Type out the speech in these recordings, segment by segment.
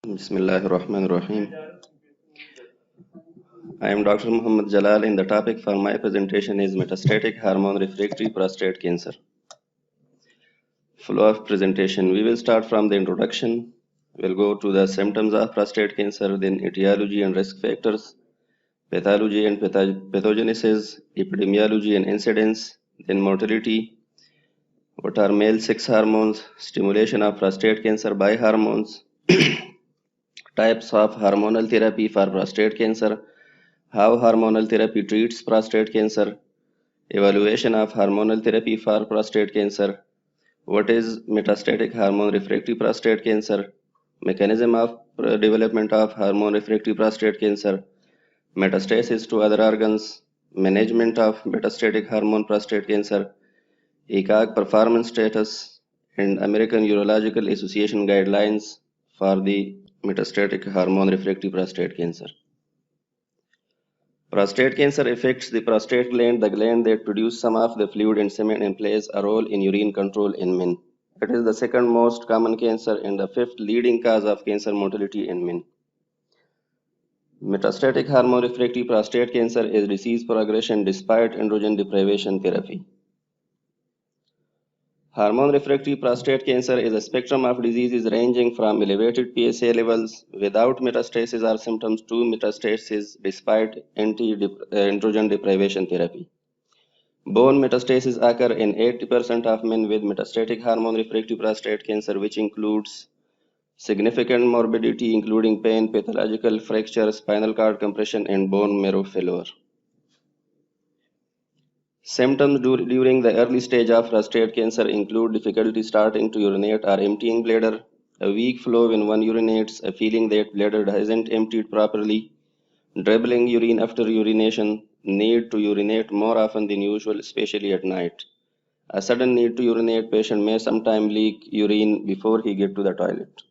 Bismillahirrahmanirrahim. I am Dr. Muhammad Jalal and the topic for my presentation is metastatic hormone refractory prostate cancer. Flow of presentation. We will start from the introduction. We'll go to the symptoms of prostate cancer, then etiology and risk factors, pathology and pathogenesis, epidemiology and incidence, then mortality, what are male sex hormones, stimulation of prostate cancer by hormones, types of hormonal therapy for prostate cancer, how hormonal therapy treats prostate cancer, evaluation of hormonal therapy for prostate cancer, what is metastatic hormone refractory prostate cancer, mechanism of development of hormone refractory prostate cancer, metastasis to other organs, management of metastatic hormone prostate cancer, ECOG performance status, and American Urological Association guidelines for the metastatic hormone refractory prostate cancer. Prostate cancer affects the prostate gland, the gland that produces some of the fluid and semen and plays a role in urine control in men. It is the second most common cancer and the fifth leading cause of cancer mortality in men. Metastatic hormone refractory prostate cancer is disease progression despite androgen deprivation therapy. Hormone refractory prostate cancer is a spectrum of diseases ranging from elevated PSA levels without metastasis or symptoms to metastasis despite androgen deprivation therapy. Bone metastases occur in 80% of men with metastatic hormone refractory prostate cancer, which includes significant morbidity including pain, pathological fracture, spinal cord compression, and bone marrow failure. Symptoms during the early stage of prostate cancer include difficulty starting to urinate or emptying bladder, a weak flow when one urinates, a feeling that bladder hasn't emptied properly, dribbling urine after urination, need to urinate more often than usual, especially at night. A sudden need to urinate, patient may sometimes leak urine before he gets to the toilet.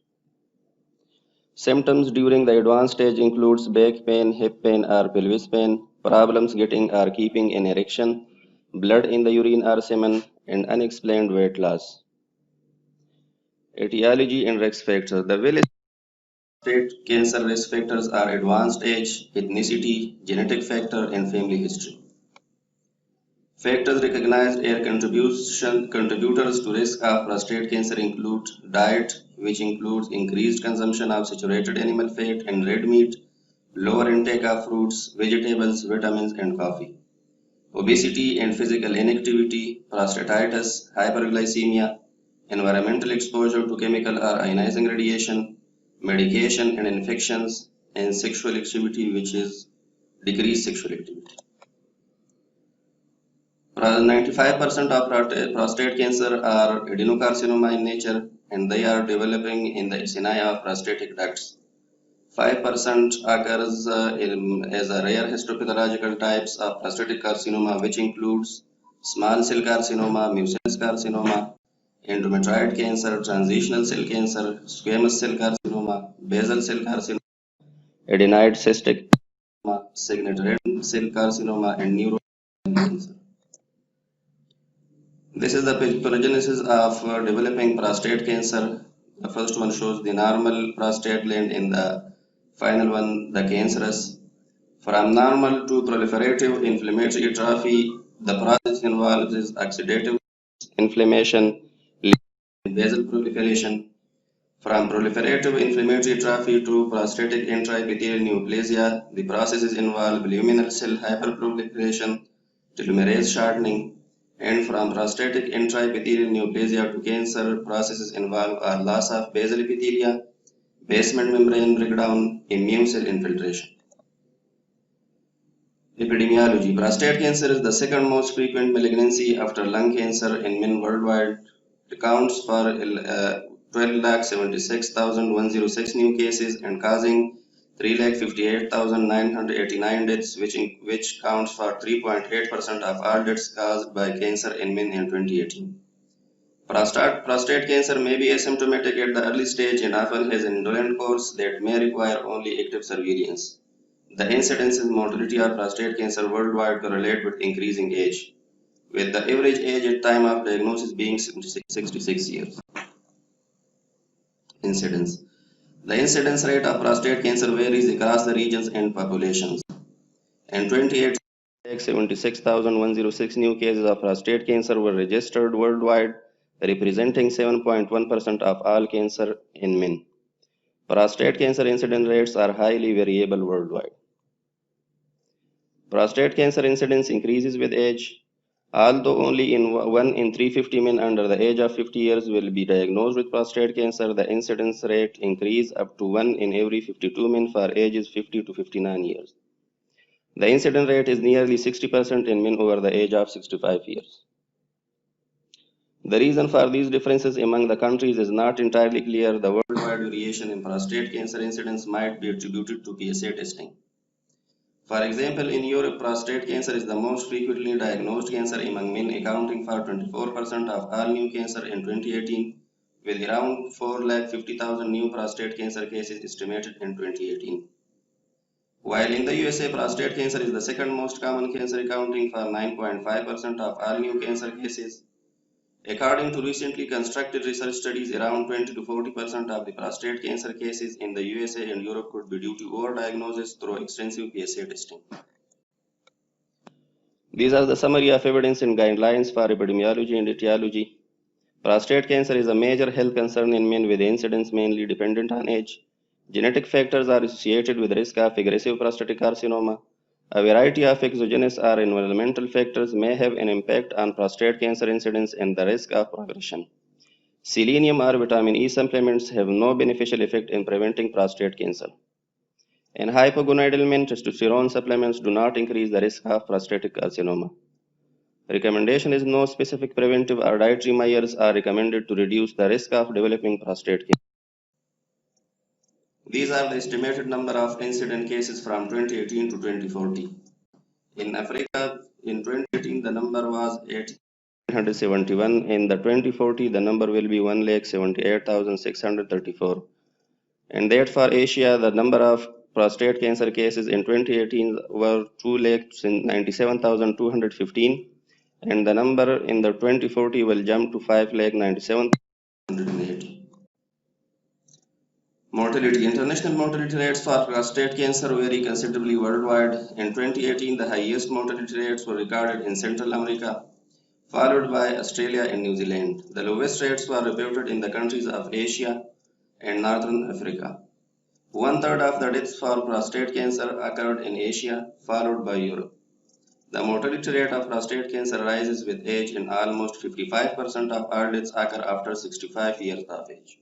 Symptoms during the advanced stage includes back pain, hip pain, or pelvis pain, problems getting or keeping an erection, blood in the urine or semen, and unexplained weight loss. Etiology and risk factors. The prostate cancer risk factors are advanced age, ethnicity, genetic factor, and family history. Factors recognized as contributors to risk of prostate cancer include diet, which includes increased consumption of saturated animal fat and red meat, lower intake of fruits, vegetables, vitamins, and coffee. Obesity and physical inactivity, prostatitis, hyperglycemia, environmental exposure to chemical or ionizing radiation, medication and infections, and sexual activity, which is decreased sexual activity. 95% of prostate cancer are adenocarcinoma in nature, and they are developing in the acini of prostatic ducts. 5% occurs as a rare histopathological types of prostatic carcinoma, which includes small cell carcinoma, mucinous carcinoma, endometrioid cancer, transitional cell cancer, squamous cell carcinoma, basal cell carcinoma, adenoid cystic carcinoma, signet red cell carcinoma, and neuroendocrine cancer. This is the pathogenesis of developing prostate cancer. The first one shows the normal prostate gland, in the final one the cancerous. From normal to proliferative inflammatory atrophy, the process involves oxidative inflammation, and basal proliferation. From proliferative inflammatory atrophy to prostatic intraepithelial neoplasia, the processes involve luminal cell hyperproliferation, telomerase shortening, and from prostatic intraepithelial neoplasia to cancer, processes involve are loss of basal epithelia, basement membrane breakdown, immune cell infiltration. Epidemiology. Prostate cancer is the second most frequent malignancy after lung cancer in men worldwide. It accounts for 12,76,106 new cases and causing 3,58,989 deaths, which counts for 3.8% of all deaths caused by cancer in men in 2018. Prostate cancer may be asymptomatic at the early stage and often has an indolent course that may require only active surveillance. The incidence and mortality of prostate cancer worldwide correlate with increasing age, with the average age at time of diagnosis being 66 years. Incidence. The incidence rate of prostate cancer varies across the regions and populations. In 2018, 76,106 new cases of prostate cancer were registered worldwide, representing 7.1% of all cancer in men. Prostate cancer incidence rates are highly variable worldwide. Prostate cancer incidence increases with age. Although only 1 in 350 men under the age of 50 years will be diagnosed with prostate cancer, the incidence rate increases up to 1 in every 52 men for ages 50 to 59 years. The incidence rate is nearly 60% in men over the age of 65 years. The reason for these differences among the countries is not entirely clear. The worldwide variation in prostate cancer incidence might be attributed to PSA testing. For example, in Europe, prostate cancer is the most frequently diagnosed cancer among men, accounting for 24% of all new cancer in 2018, with around 450,000 new prostate cancer cases estimated in 2018. While in the USA, prostate cancer is the second most common cancer, accounting for 9.5% of all new cancer cases. According to recently constructed research studies, around 20 to 40% of the prostate cancer cases in the USA and Europe could be due to overdiagnosis through extensive PSA testing. These are the summary of evidence and guidelines for epidemiology and etiology. Prostate cancer is a major health concern in men with incidence mainly dependent on age. Genetic factors are associated with risk of aggressive prostatic carcinoma. A variety of exogenous or environmental factors may have an impact on prostate cancer incidence and the risk of progression. Selenium or vitamin E supplements have no beneficial effect in preventing prostate cancer. In hypogonadal men, testosterone supplements do not increase the risk of prostatic carcinoma. Recommendation is no specific preventive or dietary measures are recommended to reduce the risk of developing prostate cancer. These are the estimated number of incident cases from 2018 to 2040. In Africa, in 2018, the number was 871. In the 2040, the number will be 178,634. And that for Asia, the number of prostate cancer cases in 2018 were 2,97,215. And the number in the 2040 will jump to 5,97,180. Mortality. International mortality rates for prostate cancer vary considerably worldwide. In 2018, the highest mortality rates were recorded in Central America, followed by Australia and New Zealand. The lowest rates were reported in the countries of Asia and Northern Africa. One-third of the deaths for prostate cancer occurred in Asia, followed by Europe. The mortality rate of prostate cancer rises with age, and almost 55% of all deaths occur after 65 years of age.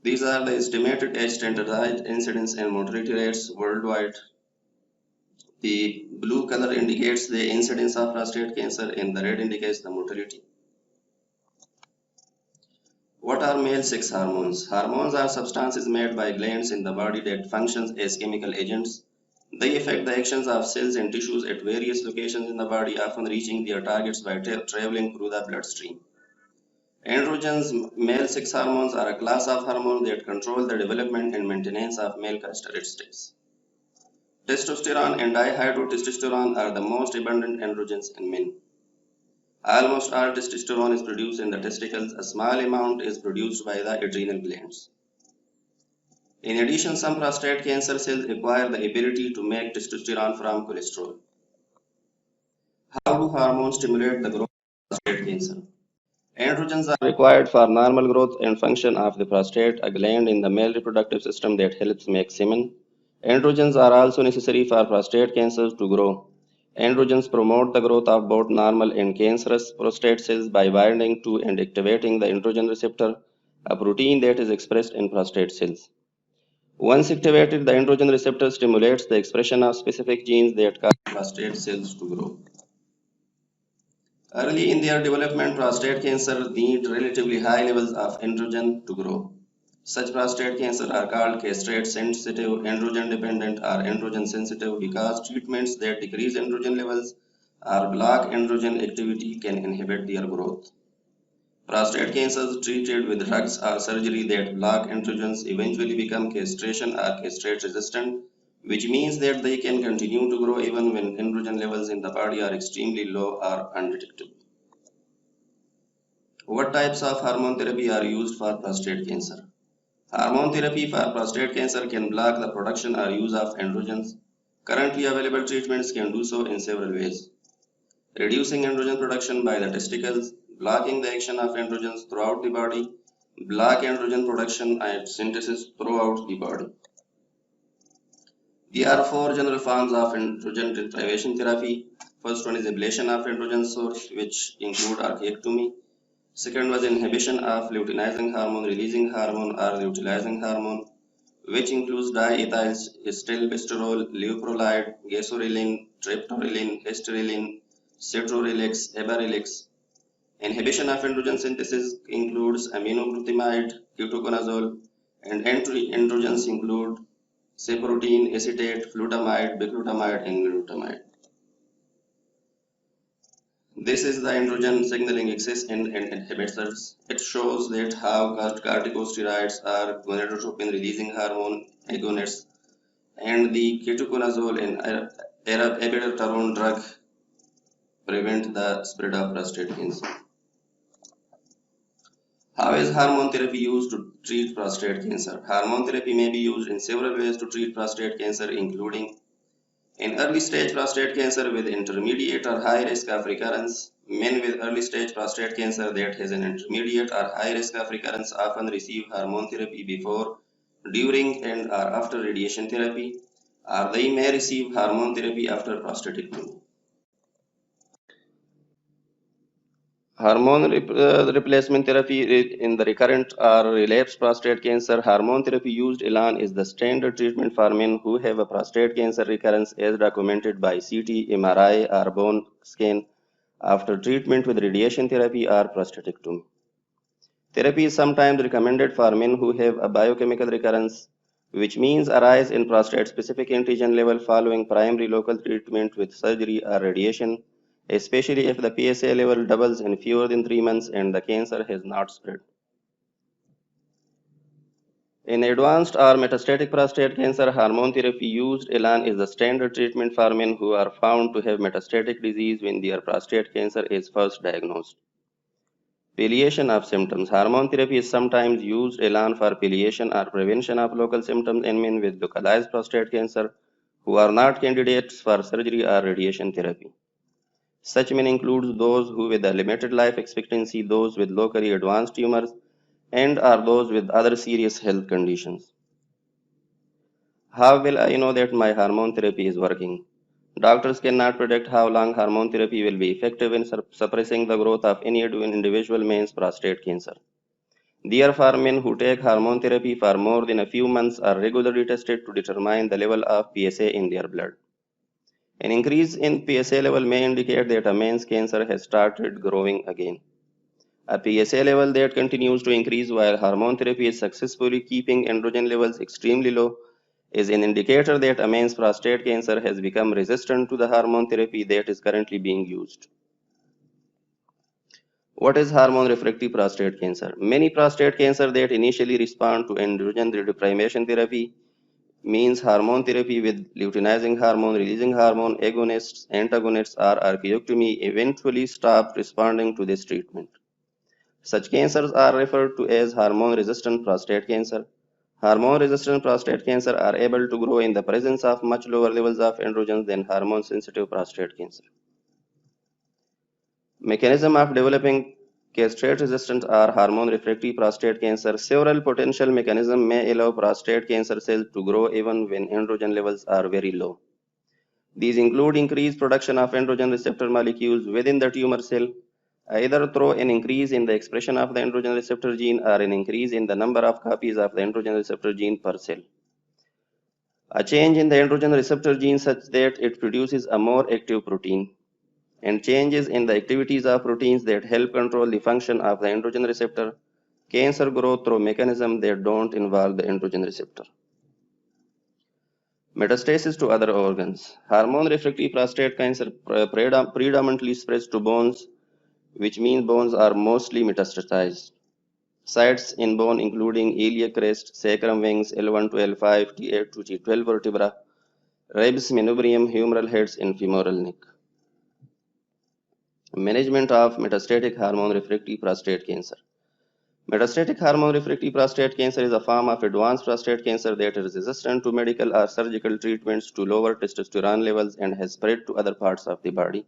These are the estimated age standardized incidence and mortality rates worldwide. The blue color indicates the incidence of prostate cancer and the red indicates the mortality. What are male sex hormones? Hormones are substances made by glands in the body that functions as chemical agents. They affect the actions of cells and tissues at various locations in the body, often reaching their targets by traveling through the bloodstream. Androgens, male sex hormones, are a class of hormones that control the development and maintenance of male characteristics. Testosterone and dihydrotestosterone are the most abundant androgens in men. Almost all testosterone is produced in the testicles. A small amount is produced by the adrenal glands. In addition, some prostate cancer cells acquire the ability to make testosterone from cholesterol. How do hormones stimulate the growth of prostate cancer? Androgens are required for normal growth and function of the prostate, a gland in the male reproductive system that helps make semen. Androgens are also necessary for prostate cancers to grow. Androgens promote the growth of both normal and cancerous prostate cells by binding to and activating the androgen receptor, a protein that is expressed in prostate cells. Once activated, the androgen receptor stimulates the expression of specific genes that cause prostate cells to grow. Early in their development, prostate cancer need relatively high levels of androgen to grow. Such prostate cancer are called castrate-sensitive, androgen-dependent, or androgen-sensitive because treatments that decrease androgen levels or block androgen activity can inhibit their growth. Prostate cancers treated with drugs or surgery that block androgens eventually become castration or castrate-resistant, which means that they can continue to grow even when androgen levels in the body are extremely low or undetectable. What types of hormone therapy are used for prostate cancer? Hormone therapy for prostate cancer can block the production or use of androgens. Currently available treatments can do so in several ways. Reducing androgen production by the testicles, blocking the action of androgens throughout the body, block androgen production and synthesis throughout the body. There are four general forms of androgen deprivation therapy. First one is ablation of androgen source, which include archaeectomy. Second was inhibition of luteinizing hormone, releasing hormone or luteinizing hormone, which includes diethylstilbestrol, leuprolide, gasorilin, triptorelin, hysterelin, cetrorelix, ebarelix. Inhibition of androgen synthesis includes aminoglutamide, ketoconazole, and androgens include cyprotein, acetate, flutamide, biglutamide, and glutamide. This is the androgen signaling axis in inhibitors. It shows that how corticosteroids are gonadotropin releasing hormone agonists and the ketoconazole and abiraterone drug prevent the spread of prostate cancer. How is hormone therapy used to treat prostate cancer? Hormone therapy may be used in several ways to treat prostate cancer, including in early stage prostate cancer with intermediate or high risk of recurrence. Men with early stage prostate cancer that has an intermediate or high risk of recurrence often receive hormone therapy before, during, and or after radiation therapy, or they may receive hormone therapy after prostatectomy. Hormone replacement therapy in the recurrent or relapsed prostate cancer. Hormone therapy used alone is the standard treatment for men who have a prostate cancer recurrence as documented by CT, MRI, or bone scan after treatment with radiation therapy or prostatectomy. Therapy is sometimes recommended for men who have a biochemical recurrence, which means a rise in prostate-specific antigen level following primary local treatment with surgery or radiation, especially if the PSA level doubles in fewer than 3 months and the cancer has not spread. In advanced or metastatic prostate cancer, hormone therapy used alone is the standard treatment for men who are found to have metastatic disease when their prostate cancer is first diagnosed. Palliation of symptoms. Hormone therapy is sometimes used alone for palliation or prevention of local symptoms in men with localized prostate cancer who are not candidates for surgery or radiation therapy. Such men include those who with a limited life expectancy, those with locally advanced tumors, and are those with other serious health conditions. How will I know that my hormone therapy is working? Doctors cannot predict how long hormone therapy will be effective in suppressing the growth of any individual man's prostate cancer. Therefore, men who take hormone therapy for more than a few months are regularly tested to determine the level of PSA in their blood. An increase in PSA level may indicate that a man's cancer has started growing again. A PSA level that continues to increase while hormone therapy is successfully keeping androgen levels extremely low is an indicator that a man's prostate cancer has become resistant to the hormone therapy that is currently being used. What is hormone refractory prostate cancer? Many prostate cancer that initially respond to androgen deprivation therapy means hormone therapy with luteinizing hormone, releasing hormone, agonists, antagonists, or archaeectomy eventually stop responding to this treatment. Such cancers are referred to as hormone-resistant prostate cancer. Hormone-resistant prostate cancer are able to grow in the presence of much lower levels of androgens than hormone-sensitive prostate cancer. Mechanism of developing castrate-resistant or hormone-refractory prostate cancer. Several potential mechanisms may allow prostate cancer cells to grow even when androgen levels are very low. These include increased production of androgen receptor molecules within the tumor cell, either through an increase in the expression of the androgen receptor gene or an increase in the number of copies of the androgen receptor gene per cell. A change in the androgen receptor gene such that it produces a more active protein, and changes in the activities of proteins that help control the function of the androgen receptor. Cancer grows through mechanisms that don't involve the androgen receptor. Metastasis to other organs. Hormone-refractory prostate cancer predominantly spreads to bones, which means bones are mostly metastasized. Sites in bone including iliac crest, sacrum wings, L1 to L5, T8 to T12 vertebra, ribs, manubrium, humeral heads, and femoral neck. Management of metastatic hormone-refractory prostate cancer. Metastatic hormone-refractory prostate cancer is a form of advanced prostate cancer that is resistant to medical or surgical treatments to lower testosterone levels and has spread to other parts of the body.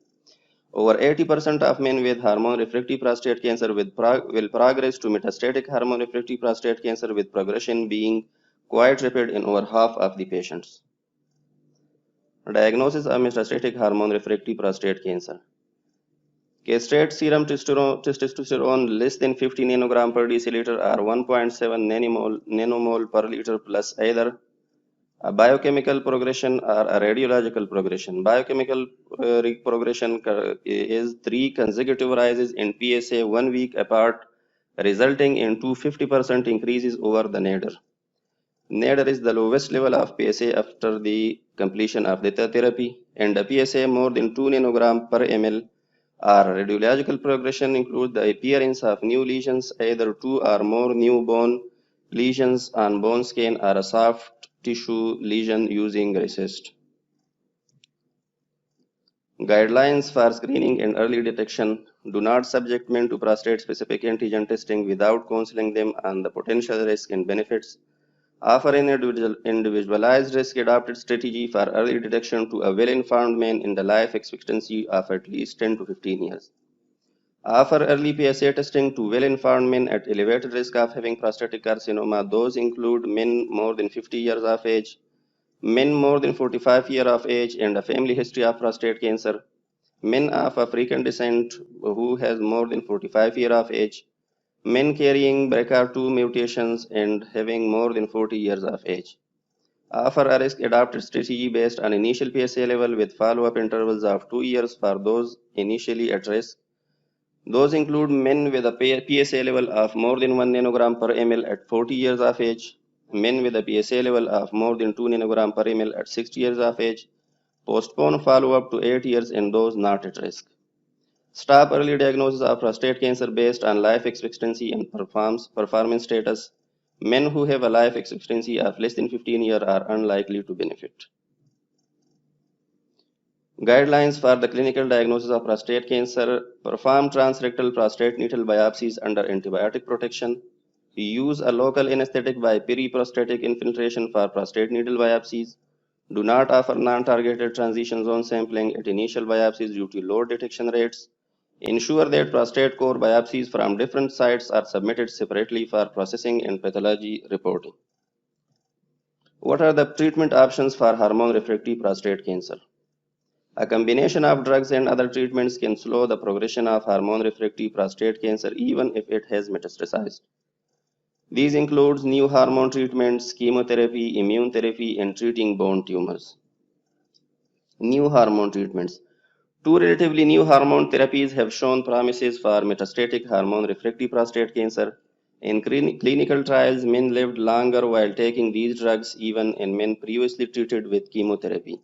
Over 80% of men with hormone-refractory prostate cancer will progress to metastatic hormone-refractory prostate cancer, with progression being quite rapid in over half of the patients. Diagnosis of metastatic hormone-refractory prostate cancer. Castrate serum testosterone less than 50 nanogram per deciliter or 1.7 nanomole per liter plus either a biochemical progression or a radiological progression. Biochemical progression is 3 consecutive rises in PSA 1 week apart, resulting in 250% increases over the nadir. Nadir is the lowest level of PSA after the completion of the therapy, and a PSA more than 2 nanogram per ml. Our radiological progression includes the appearance of new lesions, either 2 or more new bone lesions on bone skin or a soft tissue lesion using RECIST. Guidelines for screening and early detection do not subject men to prostate-specific antigen testing without counseling them on the potential risks and benefits. Offer an individualized risk-adapted strategy for early detection to a well-informed man in the life expectancy of at least 10 to 15 years. Offer early PSA testing to well-informed men at elevated risk of having prostatic carcinoma. Those include men more than 50 years of age, men more than 45 years of age and a family history of prostate cancer, men of African descent who has more than 45 years of age, men carrying BRCA2 mutations and having more than 40 years of age. Offer a risk-adapted strategy based on initial PSA level with follow-up intervals of 2 years for those initially at risk. Those include men with a PSA level of more than 1 nanogram per ml at 40 years of age, men with a PSA level of more than 2 nanogram per ml at 60 years of age. Postpone follow-up to 8 years in those not at risk. Stop early diagnosis of prostate cancer based on life expectancy and performance status. Men who have a life expectancy of less than 15 years are unlikely to benefit. Guidelines for the clinical diagnosis of prostate cancer: perform transrectal prostate needle biopsies under antibiotic protection. Use a local anesthetic by periprostatic infiltration for prostate needle biopsies. Do not offer non-targeted transition zone sampling at initial biopsies due to low detection rates. Ensure that prostate core biopsies from different sites are submitted separately for processing and pathology reporting. What are the treatment options for hormone-refractory prostate cancer? A combination of drugs and other treatments can slow the progression of hormone-refractory prostate cancer even if it has metastasized. These include new hormone treatments, chemotherapy, immune therapy, and treating bone tumors. New hormone treatments. 2 relatively new hormone therapies have shown promises for metastatic hormone-refractory prostate cancer. In clinical trials, men lived longer while taking these drugs even in men previously treated with chemotherapy.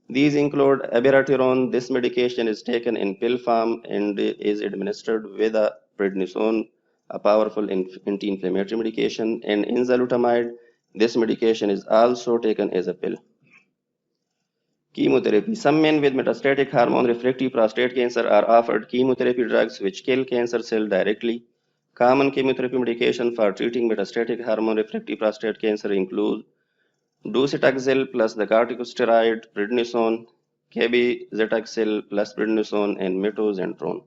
These include abiraterone. This medication is taken in pill form and is administered with a prednisone, a powerful anti-inflammatory medication, and enzalutamide. This medication is also taken as a pill. Chemotherapy. Some men with metastatic hormone-refractory prostate cancer are offered chemotherapy drugs which kill cancer cells directly. Common chemotherapy medication for treating metastatic hormone-refractory prostate cancer include docetaxel plus the corticosteroid prednisone, cabazitaxel plus prednisone, and metoxantrone.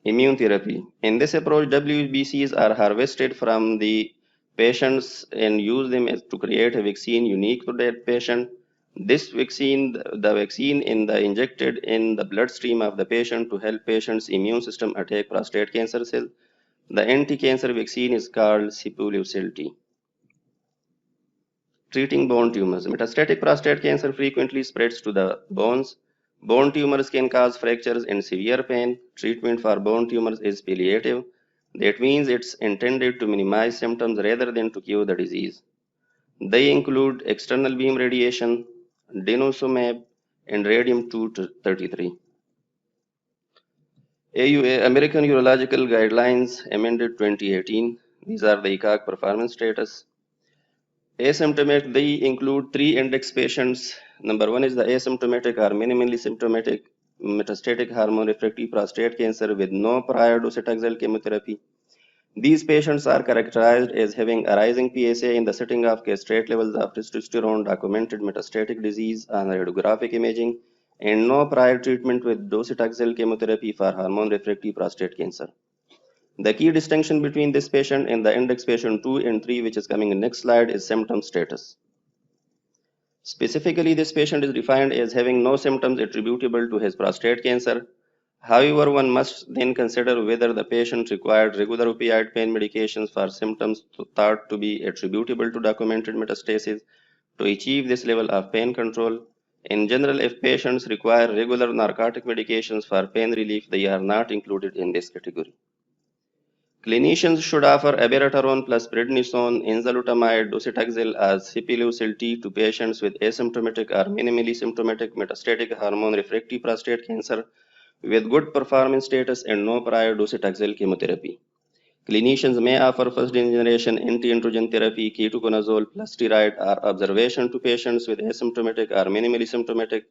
Immune therapy. In this approach, WBCs are harvested from the patients and use them to create a vaccine unique to that patient. This vaccine, the vaccine injected in the bloodstream of the patient to help patient's immune system attack prostate cancer cells. The anti-cancer vaccine is called Sipuleucel-T. Treating bone tumors. Metastatic prostate cancer frequently spreads to the bones. Bone tumors can cause fractures and severe pain. Treatment for bone tumors is palliative. That means it's intended to minimize symptoms rather than to cure the disease. They include external beam radiation, denosumab, and radium-233. AUA, American Urological Guidelines, amended 2018. These are the ECOG performance status. Asymptomatic, they include 3 index patients. Number 1 is the asymptomatic or minimally symptomatic metastatic hormone-refractory prostate cancer with no prior docetaxel chemotherapy. These patients are characterized as having a rising PSA in the setting of castrate levels of testosterone, documented metastatic disease on radiographic imaging, and no prior treatment with docetaxel chemotherapy for hormone-refractory prostate cancer. The key distinction between this patient and the index patient 2 and 3, which is coming in next slide, is symptom status. Specifically, this patient is defined as having no symptoms attributable to his prostate cancer. However, one must then consider whether the patient required regular opioid pain medications for symptoms thought to be attributable to documented metastasis to achieve this level of pain control. In general, if patients require regular narcotic medications for pain relief, they are not included in this category. Clinicians should offer abiraterone plus prednisone, enzalutamide, docetaxel as Sipuleucel T to patients with asymptomatic or minimally symptomatic metastatic hormone-refractory prostate cancer with good performance status and no prior docetaxel chemotherapy. Clinicians may offer first-generation anti-androgen therapy, ketoconazole plus steroid, or observation to patients with asymptomatic or minimally symptomatic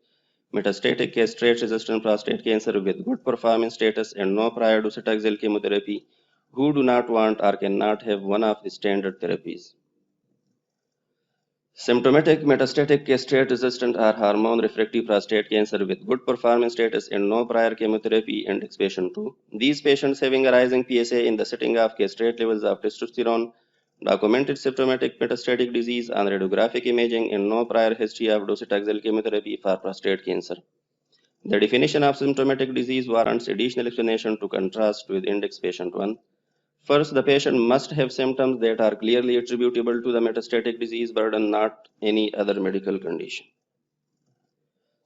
metastatic castrate-resistant prostate cancer with good performance status and no prior docetaxel chemotherapy who do not want or cannot have one of the standard therapies. Symptomatic metastatic castrate-resistant or hormone-refractory prostate cancer with good performance status and no prior chemotherapy index patient 2. These patients having a rising PSA in the setting of castrate levels of testosterone, documented symptomatic metastatic disease on radiographic imaging and no prior history of docetaxel chemotherapy for prostate cancer. The definition of symptomatic disease warrants additional explanation to contrast with index patient 1. First, the patient must have symptoms that are clearly attributable to the metastatic disease burden, not any other medical condition.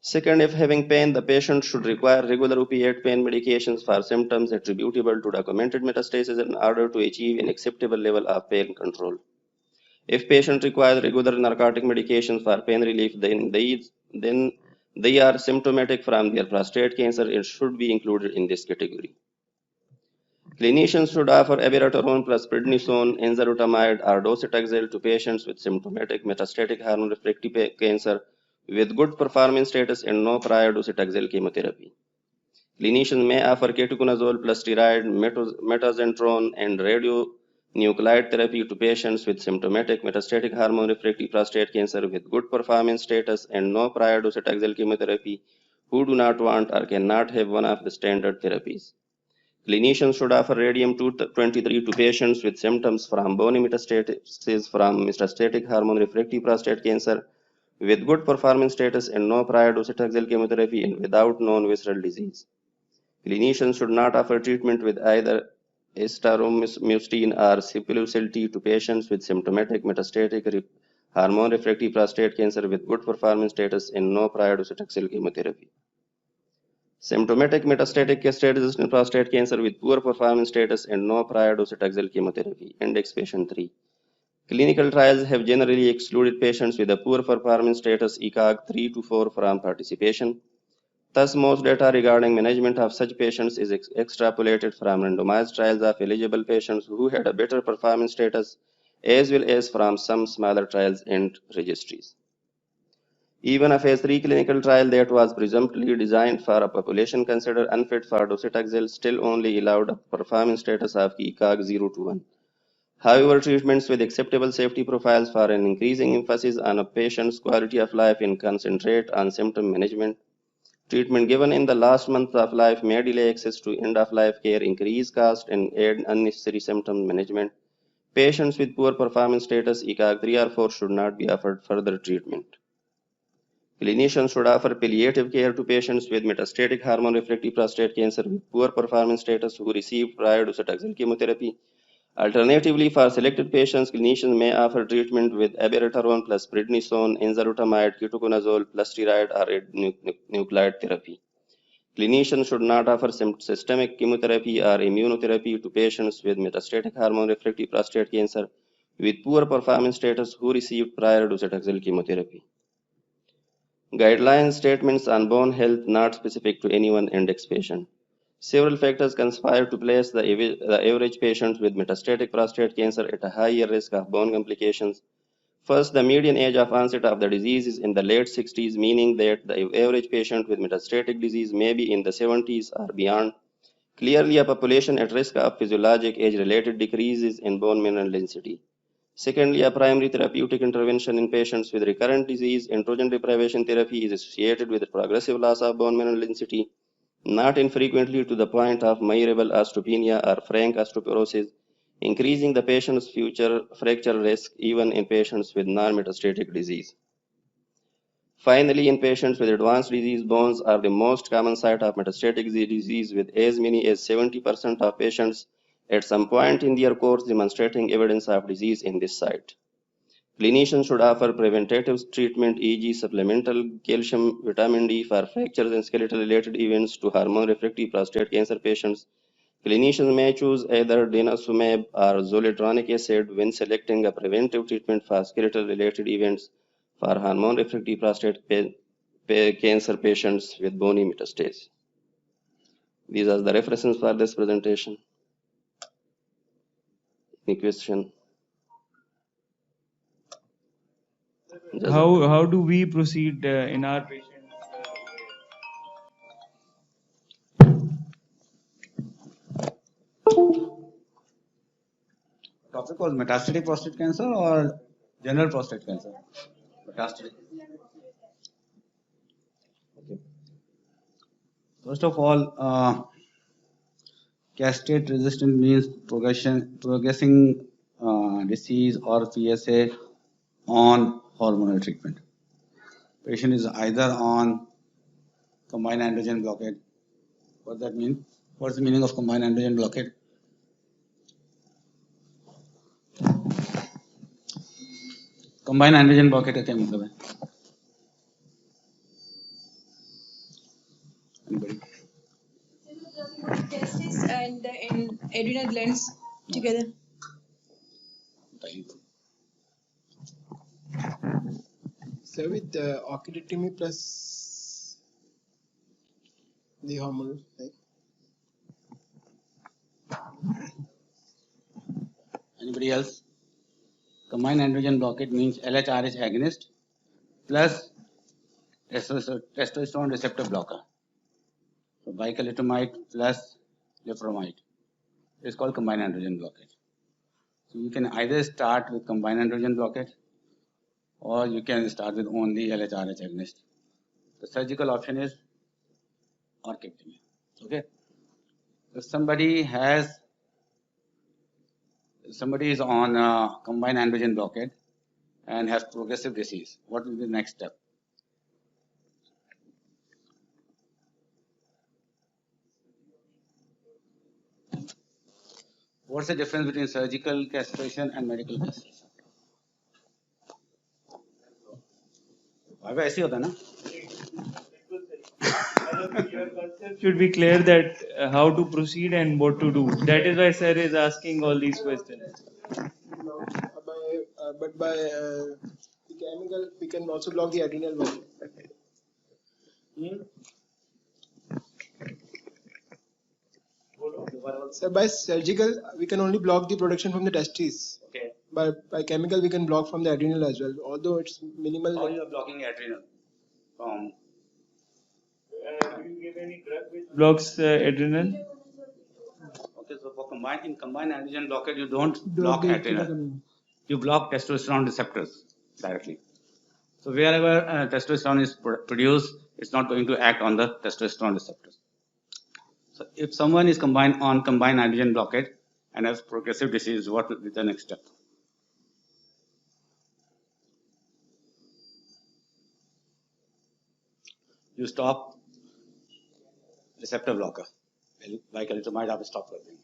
Second, if having pain, the patient should require regular opiate pain medications for symptoms attributable to documented metastasis in order to achieve an acceptable level of pain control. If patient requires regular narcotic medications for pain relief, then they are symptomatic from their prostate cancer and should be included in this category. Clinicians should offer abiraterone plus prednisone, enzalutamide, or docetaxel to patients with symptomatic metastatic hormone-refractory cancer with good performance status and no prior docetaxel chemotherapy. Clinicians may offer ketoconazole plus steroid, metazentrone, and radionuclide therapy to patients with symptomatic metastatic hormone-refractory prostate cancer with good performance status and no prior docetaxel chemotherapy who do not want or cannot have one of the standard therapies. Clinicians should offer radium-223 to patients with symptoms from bone metastasis from metastatic hormone-refractory prostate cancer with good performance status and no prior docetaxel chemotherapy and without known visceral disease. Clinicians should not offer treatment with either astatocin or Sipuleucel T to patients with symptomatic metastatic hormone-refractory prostate cancer with good performance status and no prior docetaxel chemotherapy. Symptomatic metastatic castrate-resistant prostate cancer with poor performance status and no prior docetaxel chemotherapy. Index patient 3. Clinical trials have generally excluded patients with a poor performance status ECOG 3 to 4 from participation. Thus, most data regarding management of such patients is extrapolated from randomized trials of eligible patients who had a better performance status, as well as from some smaller trials and registries. Even a phase 3 clinical trial that was presumptively designed for a population considered unfit for docetaxel still only allowed a performance status of ECOG 0 to 1. However, treatments with acceptable safety profiles for an increasing emphasis on a patient's quality of life and concentrate on symptom management. Treatment given in the last month of life may delay access to end-of-life care, increase cost, and add unnecessary symptom management. Patients with poor performance status ECOG 3 or 4 should not be offered further treatment. Clinicians should offer palliative care to patients with metastatic hormone-refractory prostate cancer with poor performance status who received prior docetaxel chemotherapy. Alternatively, for selected patients, clinicians may offer treatment with abiraterone plus prednisone, enzalutamide, ketoconazole plus steroid or nuclide therapy. Clinicians should not offer systemic chemotherapy or immunotherapy to patients with metastatic hormone-refractory prostate cancer with poor performance status who received prior docetaxel chemotherapy. Guideline statements on bone health not specific to any one index patient. Several factors conspire to place the average patient with metastatic prostate cancer at a higher risk of bone complications. First, the median age of onset of the disease is in the late 60s, meaning that the average patient with metastatic disease may be in the 70s or beyond. Clearly, a population at risk of physiologic age-related decreases in bone mineral density. Secondly, a primary therapeutic intervention in patients with recurrent disease, androgen deprivation therapy is associated with progressive loss of bone mineral density, not infrequently to the point of measurable osteopenia or frank osteoporosis, increasing the patient's future fracture risk even in patients with non-metastatic disease. Finally, in patients with advanced disease, bones are the most common site of metastatic disease, with as many as 70% of patients at some point in their course demonstrating evidence of disease in this site. Clinicians should offer preventative treatment, e.g., supplemental calcium, vitamin D for fractures and skeletal-related events to hormone-refractory prostate cancer patients. Clinicians may choose either denosumab or zoledronic acid when selecting a preventive treatment for skeletal-related events for hormone-refractory prostate cancer patients with bony metastasis. These are the references for this presentation. Any question? How do we proceed in our patients? Topic was metastatic prostate cancer or general prostate cancer? Metastatic. Okay. First of all, castrate resistant means progressing disease or PSA on hormonal treatment. Patient is either on combined androgen blockade. What does that mean? What's the meaning of combined androgen blockade? Combined androgen blockade का क्या मतलब है? Anybody? Testis and the adrenal glands together. So with the occlurectomy plus the hormone, right? Anybody else? Combined androgen blockade means LHRH agonist plus testosterone receptor blocker. So bicalutamide plus lefromide. It's called combined androgen blockade. So you can either start with combined androgen blockade or you can start with only LHRH agonist. The surgical option is orchectomy. Okay. If somebody is on combined androgen blockade and has progressive disease, what will be the next step? What's the difference between surgical castration and medical castration? भाई ऐसे होता है ना? Your concept should be clear that how to proceed and what to do. That is why sir is asking all these questions. No, but by the chemical, we can also block the adrenal one. So by surgical, we can only block the production from the testes. Okay. But by chemical, we can block from the adrenal as well, although it's minimal. How you are blocking adrenal? From Do you give any drug which blocks adrenal? okay, so for combined androgen blockade, you don't block adrenal. You block testosterone receptors directly. So wherever testosterone is produced, it's not going to act on the testosterone receptors. So if someone is combined androgen blockade and has progressive disease, what will be the next step? You stop receptor blocker. Bicalutamide आप stop कर देंगे.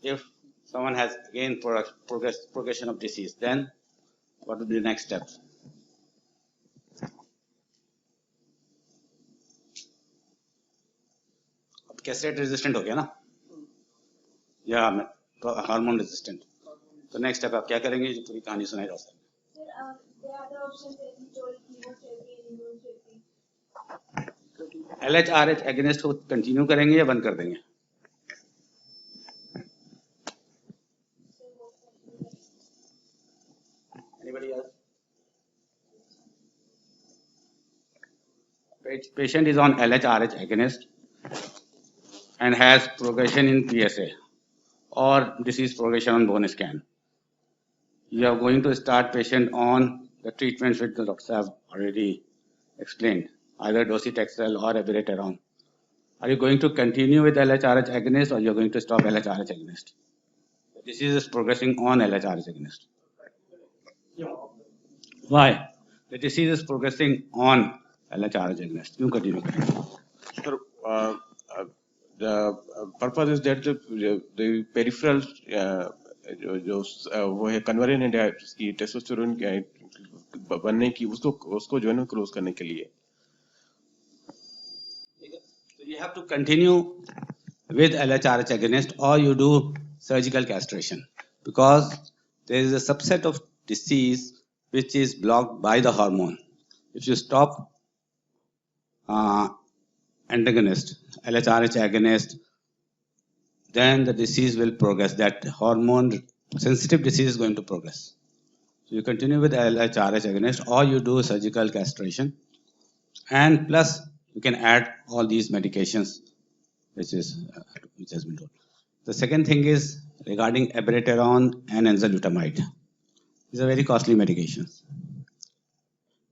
If someone has again progression of disease, then what will be the next step? अब castrate resistant हो गया ना? या hormone resistant. तो next step आप क्या करेंगे? जो पूरी कहानी सुनाई जा सकती है. LHRH एगेनिस्ट को कंटिन्यू करेंगे या बंद कर देंगे? Anybody else? Patient is on LHRH agonist and has progression in PSA or disease progression on bone scan, you are going to start patient on the treatments which the doctors have already explained, either docetaxel or abiraterone. Are you going to continue with LHRH agonist or you are going to stop LHRH agonist? The disease is progressing on LHRH agonist. Why? The disease is progressing on LHRH agonist. क्यों continue करेंगे? Sir, the purpose is that the peripheral वो है conversion है इसकी testosterone बनने की उसको जो है ना क्लोज करने के लिए. So you have to continue with LHRH agonist or you do surgical castration because there is a subset of disease which is blocked by the hormone. If you stop antagonist, LHRH agonist, then the disease will progress. That hormone sensitive disease is going to progress. So you continue with LHRH agonist or you do surgical castration, and plus you can add all these medications which has been told. The second thing is regarding abiraterone and enzalutamide. These are very costly medications.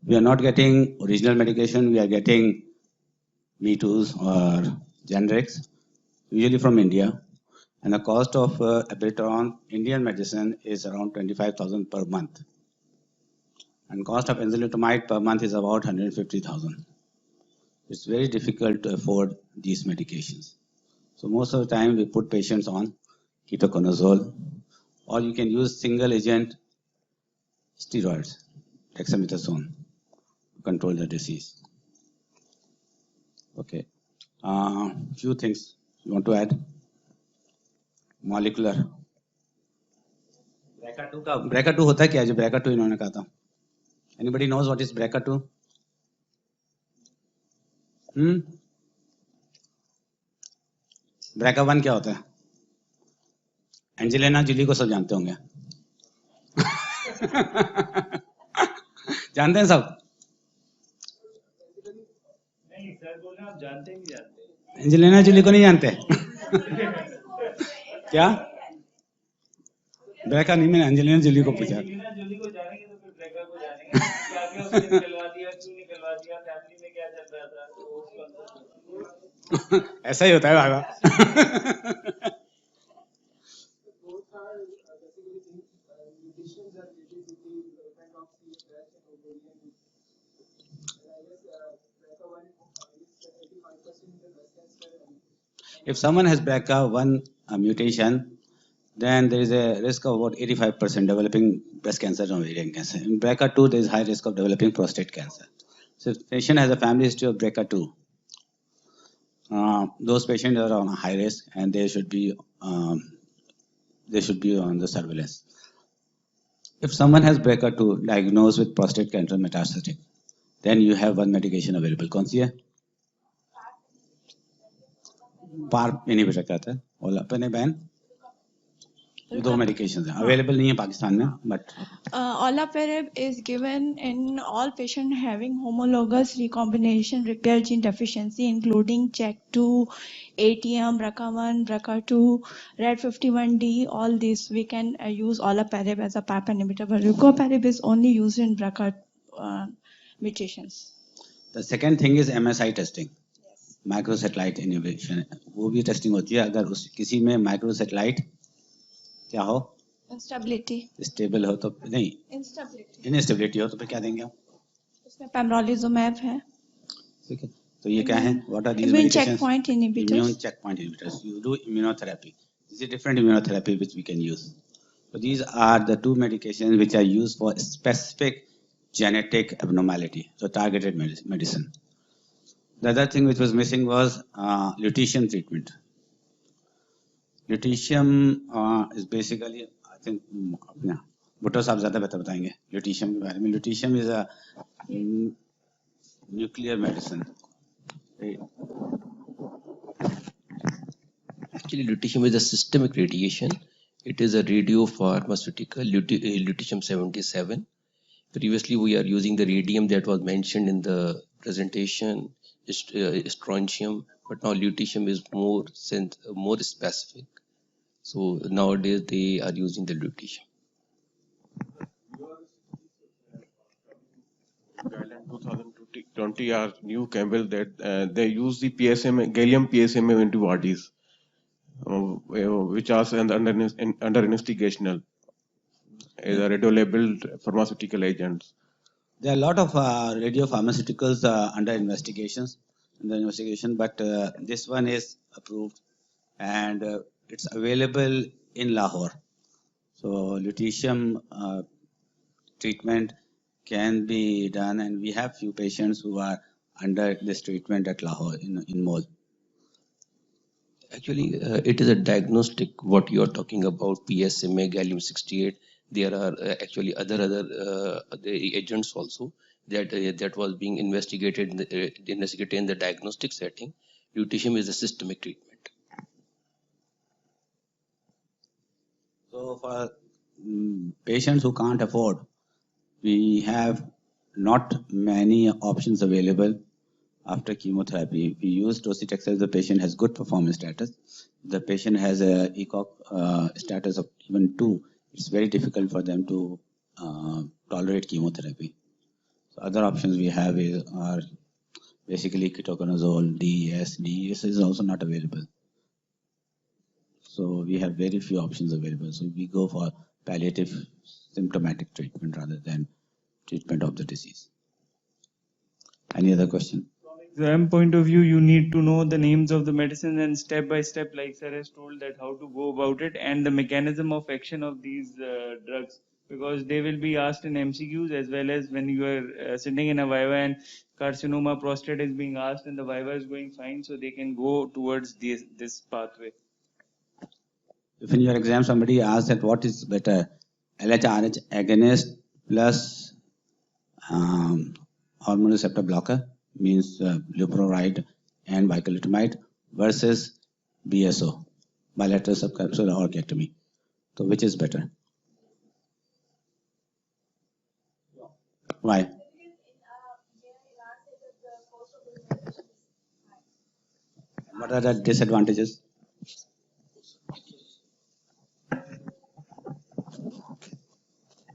We are not getting original medication, we are getting Me-Toos or generics, usually from India. And the cost of abiraterone, Indian medicine, is around 25,000 per month. And cost of enzalutamide per month is about 150,000. It's very difficult to afford these medications. So most of the time we put patients on ketoconazole, or you can use single agent steroids, dexamethasone, to control the disease. Okay. Few things you want to add? Molecular. BRCA2 होता है क्या? जो BRCA2 इन्होंने कहा था. Anybody knows what is BRCA2? BRCA1 क्या होता है? एंजेलिना जूली को सब जानते होंगे. जानते हैं सब? नहीं सर बोल रहे आप जानते नहीं जानते. एंजेलिना जूली को नहीं जानते? क्या? BRCA नहीं, मैंने एंजेलिना जूली को पूछा. एंजेलिना जूली को जानेंगे तो फिर ब्रेका को जानेंगे. क्या क्या उसने निकलवा दिया, क्यों निकलवा दिया, फैमिली में क्या चल रहा था, तो उसको ऐसा ही होता है बाबा. Both are basically mutations are related to the development of CSH and ovarian. And I guess BRCA1 is 85% in the breast cancer. If someone has BRCA1 mutation, then there is a risk of about 85% developing breast cancer and ovarian cancer. In BRCA2, there is high risk of developing prostate cancer. So if the patient has a family history of BRCA2, those patients are on a high risk and they should be on the surveillance. If someone has BRCA2 diagnosed with prostate cancer metastatic, then you have one medication available. कौन सी है? PARP inhibitor कहता है. ओलापेरेब बहन. दो medications हैं. Available नहीं है पाकिस्तान में, but Olaparib is given in all patients having homologous recombination repair gene deficiency, including CHEK2, ATM, BRCA1, BRCA2, RAD51D. All these we can use olaparib as a PARP inhibitor, but rugoparib is only used in BRCA mutations. the second thing is MSI testing. Microsatellite inhibition. वो भी testing होती है अगर उस किसी में microsatellite क्या हो? Instability. Stable हो तो नहीं. Instability. Instability हो तो फिर क्या देंगे आप? उसमें pembrolizumab है. ठीक है. तो ये क्या है? What are these Immune medications? checkpoint inhibitors. Immune checkpoint inhibitors. You do immunotherapy. This is a different immunotherapy which we can use. So these are the two medications which are used for specific genetic abnormality. So targeted medicine. The other thing which was missing was lutetium treatment. Lutetium is basically, I think, Bhutto साहब ज़्यादा बेहतर बताएंगे lutetium के बारे में. Lutetium is a nuclear medicine. Actually, lutetium is a systemic radiation. It is a radiopharmaceutical, lutetium-77. Previously, we are using the radium that was mentioned in the presentation strontium, but now lutetium is more specific. So nowadays they are using the lutetium. Guideline 2020 are new Campbell that they use the PSMA, gallium PSMA antibodies, which are under investigational as a radio-labeled pharmaceutical agents. There are a lot of radiopharmaceuticals under investigation, but this one is approved and it's available in Lahore. So lutetium treatment can be done, and we have few patients who are under this treatment at Lahore in Mol. Actually, it is a diagnostic. What you are talking about, PSMA, gallium-68. There are actually other the agents also that was being investigated in the diagnostic setting. Lutetium is a systemic treatment. So for patients who can't afford, we have not many options available after chemotherapy. We use docetaxel if the patient has good performance status. If the patient has a ECOG status of even 2, it's very difficult for them to tolerate chemotherapy. So other options we have are basically ketoconazole, DES. DES is also not available. So we have very few options available. So we go for palliative symptomatic treatment rather than treatment of the disease. Any other question? From exam point of view, you need to know the names of the medicines and step by step, like sir has told, that how to go about it and the mechanism of action of these drugs, because they will be asked in MCQs as well as when you are sitting in a viva and carcinoma prostate is being asked and the viva is going fine, so they can go towards this pathway. If in your exam somebody asks that what is better, LHRH agonist plus hormone receptor blocker, means leuprolide and bicalutamide, versus BSO, bilateral subcapsular orchiectomy. So which is better? Why? What are the disadvantages?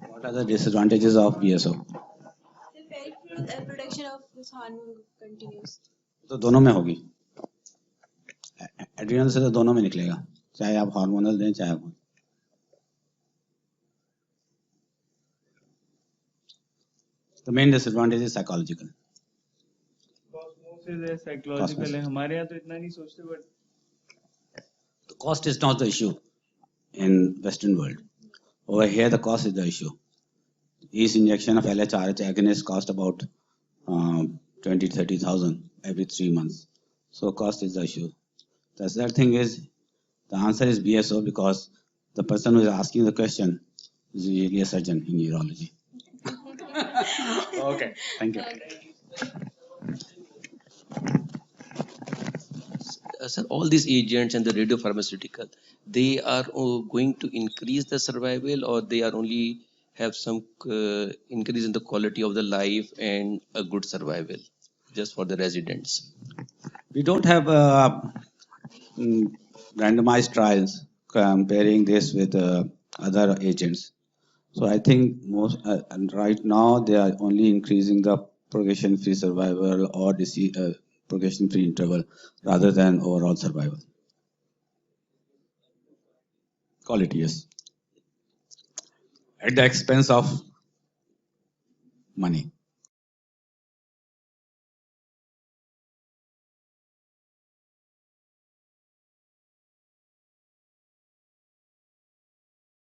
What are the disadvantages of BSO? The peripheral production of this hormone continues. तो दोनों में होगी, adrenal से तो दोनों में निकलेगा, चाहे आप हार्मोनल दें चाहे आप. The main disadvantage is psychological. Cosmosis है, psychological है, हमारे यहाँ तो इतना नहीं सोचते, but the cost is not the issue in Western world. Over here, the cost is the issue. Each injection of LHRH agonist cost about 20,000-30,000 every 3 months. So cost is the issue. The third thing is, the answer is BSO because the person who is asking the question is usually a surgeon in urology. Okay, thank you. Sir, all these agents and the radiopharmaceutical, they are going to increase the survival, or they are only have some increase in the quality of the life and a good survival just for the residents? We don't have randomized trials comparing this with other agents. So I think right now they are only increasing the progression-free survival or disease progression-free interval rather than overall survival. Quality, yes. At the expense of money.